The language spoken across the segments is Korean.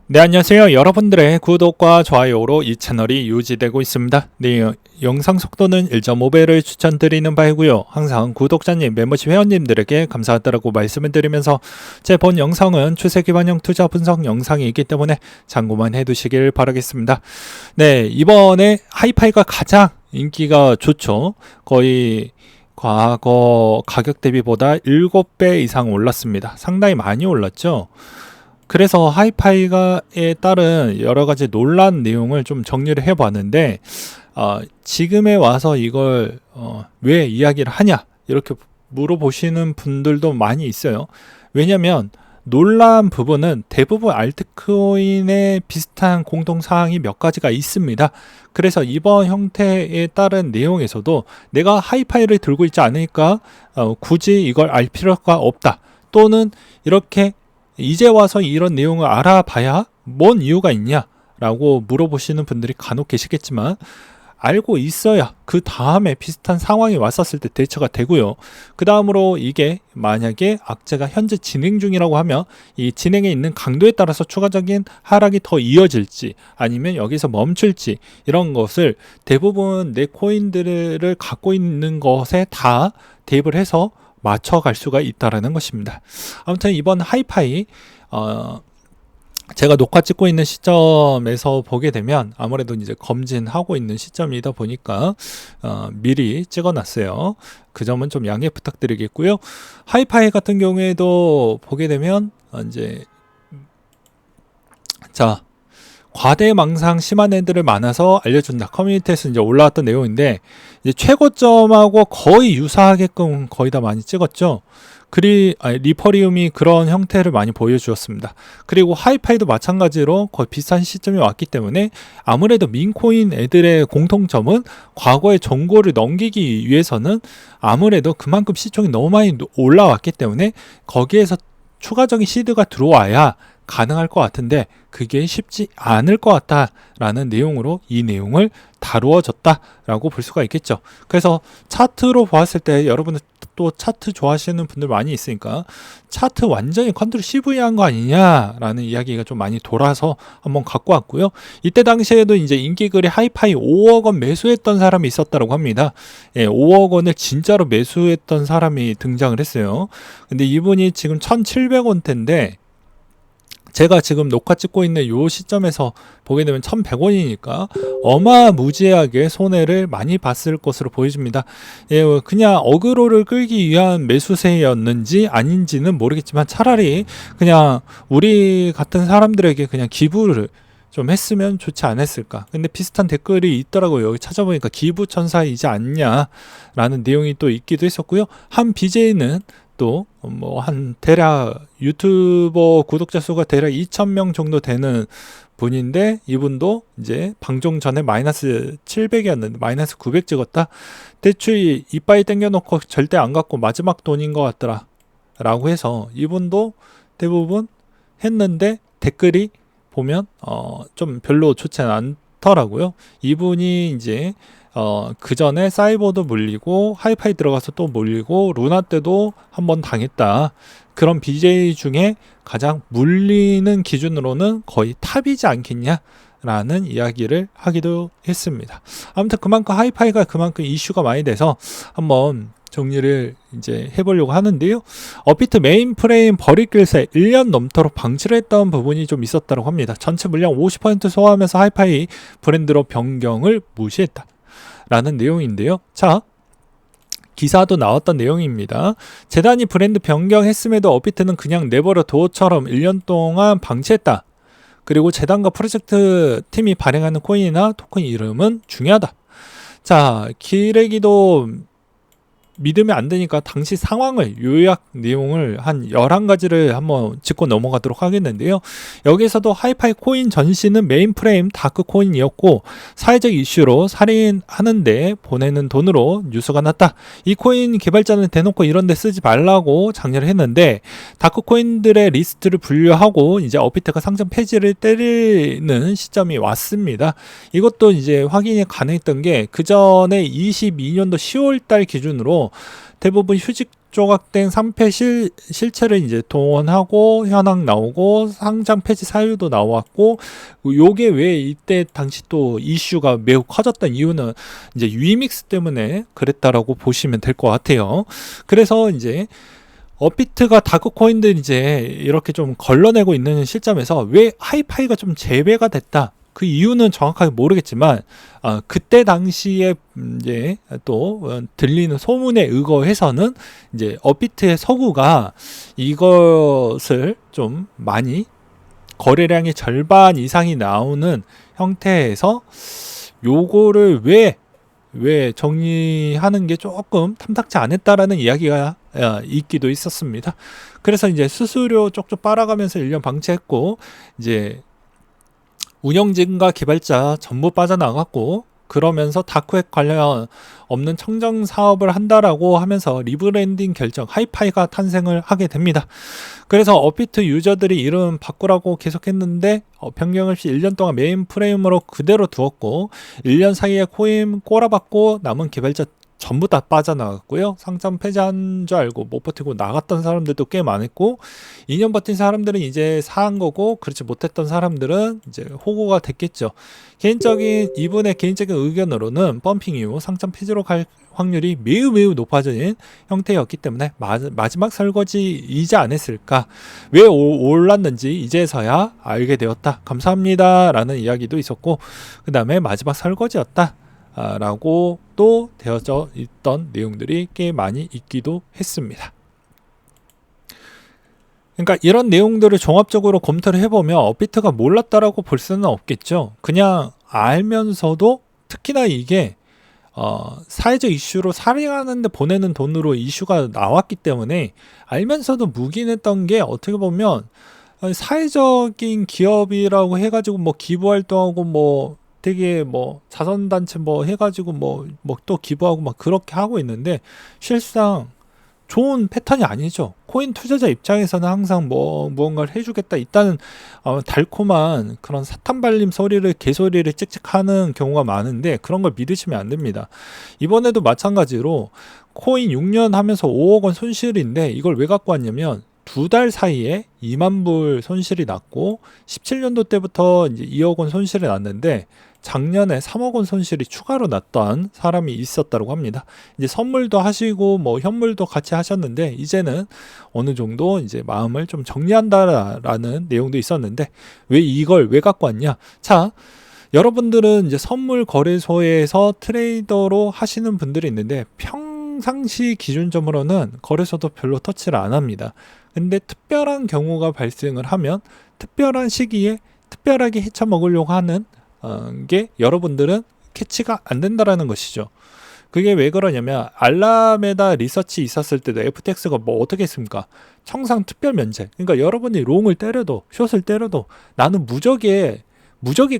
네, 안녕하세요. 여러분들의 구독과 좋아요로 이 채널이 유지되고 있습니다. 네, 영상 속도는 1.5배를 추천드리는 바이고요. 항상 구독자님, 멤버십 회원님들에게 감사하다고 말씀을 드리면서 제 본 영상은 추세 기반형 투자 분석 영상이기 때문에 참고만 해두시길 바라겠습니다. 네, 이번에 하이파이가 가장 인기가 좋죠. 거의 과거 가격 대비보다 7배 이상 올랐습니다. 상당히 많이 올랐죠. 그래서 하이파이가에 따른 여러 가지 논란 내용을 좀 정리를 해봤는데, 지금에 와서 이걸 왜 이야기를 하냐 이렇게 물어보시는 분들도 많이 있어요. 왜냐면 논란 부분은 대부분 알트코인에 비슷한 공통사항이 몇 가지가 있습니다. 그래서 이번 형태에 따른 내용에서도 내가 하이파이를 들고 있지 않으니까 굳이 이걸 알 필요가 없다, 또는 이렇게 이제 와서 이런 내용을 알아봐야 뭔 이유가 있냐 라고 물어보시는 분들이 간혹 계시겠지만, 알고 있어야 그 다음에 비슷한 상황이 왔었을 때 대처가 되고요. 그 다음으로 이게 만약에 악재가 현재 진행 중이라고 하면 이 진행에 있는 강도에 따라서 추가적인 하락이 더 이어질지 아니면 여기서 멈출지, 이런 것을 대부분 내 코인들을 갖고 있는 것에 다 대입을 해서 맞춰갈 수가 있다라는 것입니다. 아무튼 이번 하이파이 제가 녹화 찍고 있는 시점에서 보게 되면 아무래도 이제 검진하고 있는 시점이다 보니까 미리 찍어놨어요. 그 점은 좀 양해 부탁드리겠고요. 하이파이 같은 경우에도 보게 되면 이제 과대망상 심한 애들을 많아서 알려준다, 커뮤니티에서 이제 올라왔던 내용인데, 이제 최고점하고 거의 유사하게끔 거의 다 많이 찍었죠. 리퍼리움이 그런 형태를 많이 보여주었습니다. 그리고 하이파이도 마찬가지로 거의 비슷한 시점이 왔기 때문에 아무래도 민코인 애들의 공통점은 과거의 정고를 넘기기 위해서는 아무래도 그만큼 시총이 너무 많이 올라왔기 때문에 거기에서 추가적인 시드가 들어와야 가능할 것 같은데, 그게 쉽지 않을 것 같다라는 내용으로 이 내용을 다루어졌다라고 볼 수가 있겠죠. 그래서 차트로 보았을 때 여러분들 또 차트 좋아하시는 분들 많이 있으니까 차트 완전히 컨트롤 CV한 거 아니냐라는 이야기가 좀 많이 돌아서 한번 갖고 왔고요. 이때 당시에도 이제 인기글이 하이파이 5억 원 매수했던 사람이 있었다고 합니다. 5억 원을 진짜로 매수했던 사람이 등장을 했어요. 근데 이분이 지금 1,700원대인데 제가 지금 녹화 찍고 있는 이 시점에서 보게 되면 1,100원이니까 어마무지하게 손해를 많이 봤을 것으로 보여집니다. 그냥 어그로를 끌기 위한 매수세였는지 아닌지는 모르겠지만 차라리 그냥 우리 같은 사람들에게 그냥 기부를 좀 했으면 좋지 않았을까. 근데 비슷한 댓글이 있더라고요. 여기 찾아보니까 기부천사이지 않냐라는 내용이 또 있기도 했었고요. 한 BJ는 또 한 대략 유튜버 구독자 수가 대략 2,000명 정도 되는 분인데, 이분도 이제 방송 전에 마이너스 700이었는데 마이너스 900 찍었다. 대출 이빠이 땡겨놓고 절대 안 갖고 마지막 돈인 것 같더라 라고 해서 이분도 대부분 했는데 댓글이 보면 좀 별로 좋지 않더라고요. 이분이 이제 그 전에 사이버도 물리고 하이파이 들어가서 또 물리고 루나 때도 한번 당했다. 그런 BJ 중에 가장 물리는 기준으로는 거의 탑이지 않겠냐 라는 이야기를 하기도 했습니다. 아무튼 그만큼 하이파이가 그만큼 이슈가 많이 돼서 한번 정리를 이제 해보려고 하는데요. 업비트 메인 프레임 버리길새 1년 넘도록 방치를 했던 부분이 좀 있었다고 합니다. 전체 물량 50% 소화하면서 하이파이 브랜드로 변경을 무시했다 라는 내용인데요. 자, 기사도 나왔던 내용입니다. 재단이 브랜드 변경했음에도 업비트는 그냥 내버려 둬처럼 1년 동안 방치했다. 그리고 재단과 프로젝트 팀이 발행하는 코인이나 토큰 이름은 중요하다. 자, 기레기도 믿으면 안 되니까 당시 상황을 요약 내용을 한 11가지를 한번 짚고 넘어가도록 하겠는데요. 여기서도 하이파이 코인 전시는 메인 프레임 다크 코인이었고 사회적 이슈로 살인하는데 보내는 돈으로 뉴스가 났다. 이 코인 개발자는 대놓고 이런 데 쓰지 말라고 장려를 했는데 다크 코인들의 리스트를 분류하고 이제 업비트가 상장 폐지를 때리는 시점이 왔습니다. 이것도 이제 확인이 가능했던 게 그 전에 22년도 10월달 기준으로 대부분 휴직 조각된 상패 실체를 이제 동원하고 현황 나오고 상장 폐지 사유도 나왔고, 요게 왜 이때 당시 또 이슈가 매우 커졌던 이유는 이제 유이믹스 때문에 그랬다라고 보시면 될 것 같아요. 그래서 이제 업비트가 다크코인들 이제 이렇게 좀 걸러내고 있는 시점에서 왜 하이파이가 좀 재배가 됐다, 그 이유는 정확하게 모르겠지만 그때 당시에 이제 또 들리는 소문에 의거해서는 이제 업비트의 서구가 이것을 좀 많이 거래량의 절반 이상이 나오는 형태에서 요거를 왜 정리하는 게 조금 탐탁지 않았다라는 이야기가 있기도 있었습니다. 그래서 이제 수수료 쪽쪽 빨아가면서 1년 방치했고, 이제 운영진과 개발자 전부 빠져나갔고, 그러면서 다크웹 관련 없는 청정 사업을 한다라고 하면서 리브랜딩 결정 하이파이가 탄생을 하게 됩니다. 그래서 업비트 유저들이 이름 바꾸라고 계속했는데 변경 없이 1년 동안 메인 프레임으로 그대로 두었고, 1년 사이에 코인 꼬라박고 남은 개발자 전부 다 빠져나갔고요. 상장 폐지한 줄 알고 못 버티고 나갔던 사람들도 꽤 많았고, 2년 버틴 사람들은 이제 사한 거고, 그렇지 못했던 사람들은 이제 호구가 됐겠죠. 이분의 개인적인 의견으로는 펌핑 이후 상장 폐지로 갈 확률이 매우 높아진 형태였기 때문에 마지막 설거지이지 않았을까, 왜 올랐는지 이제서야 알게 되었다, 감사합니다 라는 이야기도 있었고, 그 다음에 마지막 설거지였다 라고 또 되어져 있던 내용들이 꽤 많이 있기도 했습니다. 그러니까 이런 내용들을 종합적으로 검토를 해보면 업비트가 몰랐다라고 볼 수는 없겠죠. 그냥 알면서도, 특히나 이게 사회적 이슈로 살인하는데 보내는 돈으로 이슈가 나왔기 때문에 알면서도 묵인했던 게, 어떻게 보면 사회적인 기업이라고 해가지고 뭐 기부활동하고 뭐 되게 뭐 자선단체 뭐 해가지고 뭐 또 기부하고 막 그렇게 하고 있는데, 실상 좋은 패턴이 아니죠. 코인 투자자 입장에서는 항상 뭐 무언가를 해주겠다, 일단은 달콤한 그런 사탕 발림 소리를, 개소리를 찍찍하는 경우가 많은데, 그런 걸 믿으시면 안 됩니다. 이번에도 마찬가지로 코인 6년 하면서 5억 원 손실인데, 이걸 왜 갖고 왔냐면 2달 사이에 2만 불 손실이 났고, 17년도 때부터 이제 2억 원 손실이 났는데, 작년에 3억 원 손실이 추가로 났던 사람이 있었다고 합니다. 이제 선물도 하시고 뭐 현물도 같이 하셨는데, 이제는 어느 정도 이제 마음을 좀 정리한다라는 내용도 있었는데, 이걸 왜 갖고 왔냐? 자, 여러분들은 이제 선물 거래소에서 트레이더로 하시는 분들이 있는데, 평상시 기준점으로는 거래소도 별로 터치를 안 합니다. 근데 특별한 경우가 발생을 하면 특별한 시기에 특별하게 헤쳐먹으려고 하는 게 여러분들은 캐치가 안 된다라는 것이죠. 그게 왜 그러냐면, 알라메다 리서치 있었을 때도 FTX가 뭐 어떻게 했습니까? 청산 특별 면제. 그러니까 여러분이 롱을 때려도 숏을 때려도 나는 무적의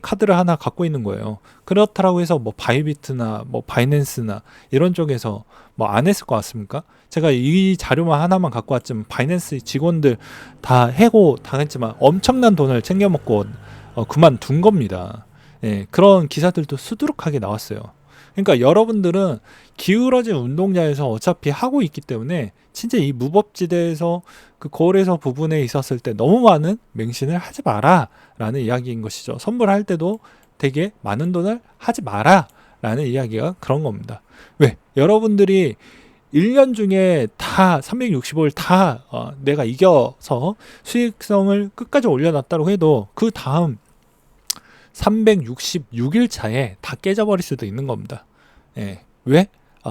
카드를 하나 갖고 있는 거예요. 그렇다고 해서 뭐 바이비트나 뭐 바이낸스나 이런 쪽에서 뭐 안 했을 것 같습니까? 제가 이 자료만 하나만 갖고 왔지만 바이낸스 직원들 다 해고 당했지만 엄청난 돈을 챙겨 먹고 그만둔 겁니다. 예, 그런 기사들도 수두룩하게 나왔어요. 그러니까 여러분들은 기울어진 운동장에서 어차피 하고 있기 때문에, 진짜 이 무법지대에서 그 거래소 부분에 있었을 때 너무 많은 맹신을 하지 마라 라는 이야기인 것이죠. 선물할 때도 되게 많은 돈을 하지 마라 라는 이야기가 그런 겁니다. 왜? 여러분들이 1년 중에 다 365일 다 내가 이겨서 수익성을 끝까지 올려놨다고 해도, 그 다음 366일 차에 다 깨져버릴 수도 있는 겁니다. 예. 왜?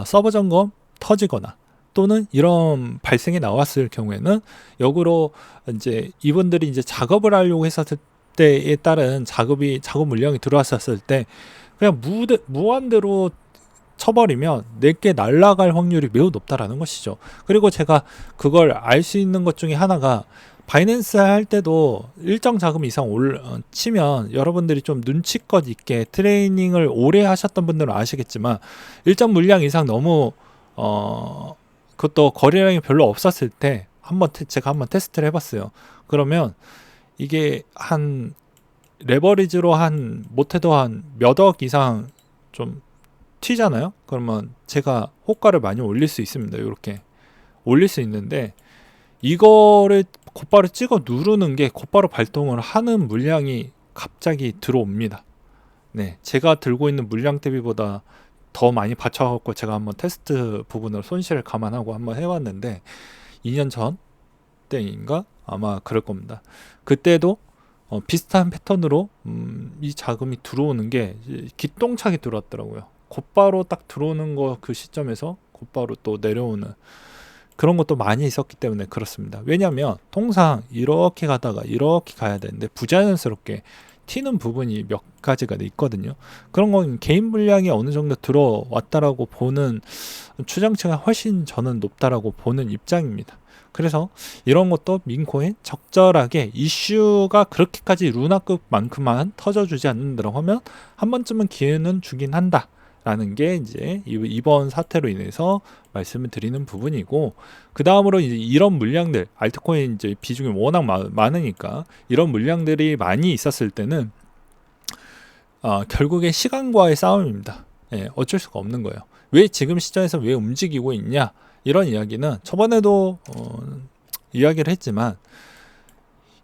서버 점검 터지거나, 또는 이런 발생이 나왔을 경우에는 역으로 이제 이분들이 이제 작업을 하려고 했었을 때에 따른 작업 물량이 들어왔었을 때 그냥 무한대로 쳐버리면 내게 날아갈 확률이 매우 높다라는 것이죠. 그리고 제가 그걸 알 수 있는 것 중에 하나가, 바이낸스 할 때도 일정 자금 이상 치면 여러분들이 좀 눈치껏 있게 트레이닝을 오래 하셨던 분들은 아시겠지만, 일정 물량 이상 너무 그것도 거래량이 별로 없었을 때 제가 한번 테스트를 해봤어요. 그러면 이게 한 레버리지로 못해도 한 몇 억 이상 좀 튀잖아요. 그러면 제가 호가를 많이 올릴 수 있습니다. 이렇게 올릴 수 있는데 이거를 곧바로 찍어 누르는 게 곧바로 발동을 하는 물량이 갑자기 들어옵니다. 네, 제가 들고 있는 물량 대비보다 더 많이 받쳐갖고 제가 한번 테스트 부분을 손실을 감안하고 한번 해봤는데 2년 전 때인가 아마 그럴 겁니다. 그때도 비슷한 패턴으로 이 자금이 들어오는 게 기똥차게 들어왔더라고요. 곧바로 딱 들어오는 거 그 시점에서 곧바로 또 내려오는 그런 것도 많이 있었기 때문에 그렇습니다. 왜냐하면 통상 이렇게 가다가 이렇게 가야 되는데 부자연스럽게 튀는 부분이 몇 가지가 있거든요. 그런 건 개인 물량이 어느 정도 들어왔다라고 보는 추정치가 훨씬 저는 높다라고 보는 입장입니다. 그래서 이런 것도 민코인 적절하게 이슈가 그렇게까지 루나급만큼만 터져주지 않는다고 하면 한 번쯤은 기회는 주긴 한다. 라는 게 이제 이번 사태로 인해서 말씀을 드리는 부분이고, 그 다음으로 이제 이런 물량들, 알트코인 이제 비중이 워낙 많으니까 이런 물량들이 많이 있었을 때는 결국에 시간과의 싸움입니다. 예, 어쩔 수가 없는 거예요. 왜 지금 시점에서 왜 움직이고 있냐? 이런 이야기는 저번에도 이야기를 했지만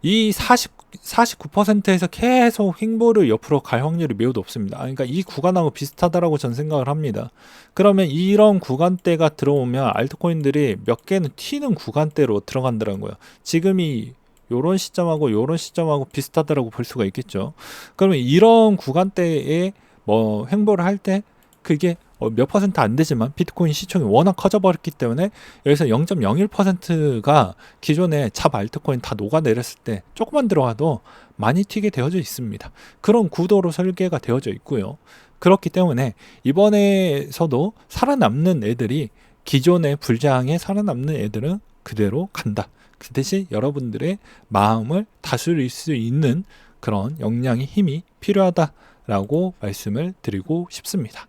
이 49%에서 계속 횡보를 옆으로 갈 확률이 매우 높습니다. 그러니까 이 구간하고 비슷하다라고 전 생각을 합니다. 그러면 이런 구간대가 들어오면 알트코인들이 몇 개는 튀는 구간대로 들어간다는 거예요. 지금이 요런 시점하고 요런 시점하고 비슷하다라고 볼 수가 있겠죠. 그러면 이런 구간대에 뭐 횡보를 할 때 그게 몇 퍼센트 안 되지만 비트코인 시총이 워낙 커져버렸기 때문에 여기서 0.01%가 기존에 잡 알트코인 다 녹아내렸을 때 조금만 들어가도 많이 튀게 되어져 있습니다. 그런 구도로 설계가 되어져 있고요. 그렇기 때문에 이번에서도 살아남는 애들이 기존의 불장에 살아남는 애들은 그대로 간다. 그 대신 여러분들의 마음을 다스릴 수 있는 그런 역량의 힘이 필요하다라고 말씀을 드리고 싶습니다.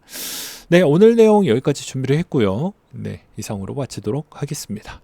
네, 오늘 내용 여기까지 준비를 했고요. 네, 이상으로 마치도록 하겠습니다.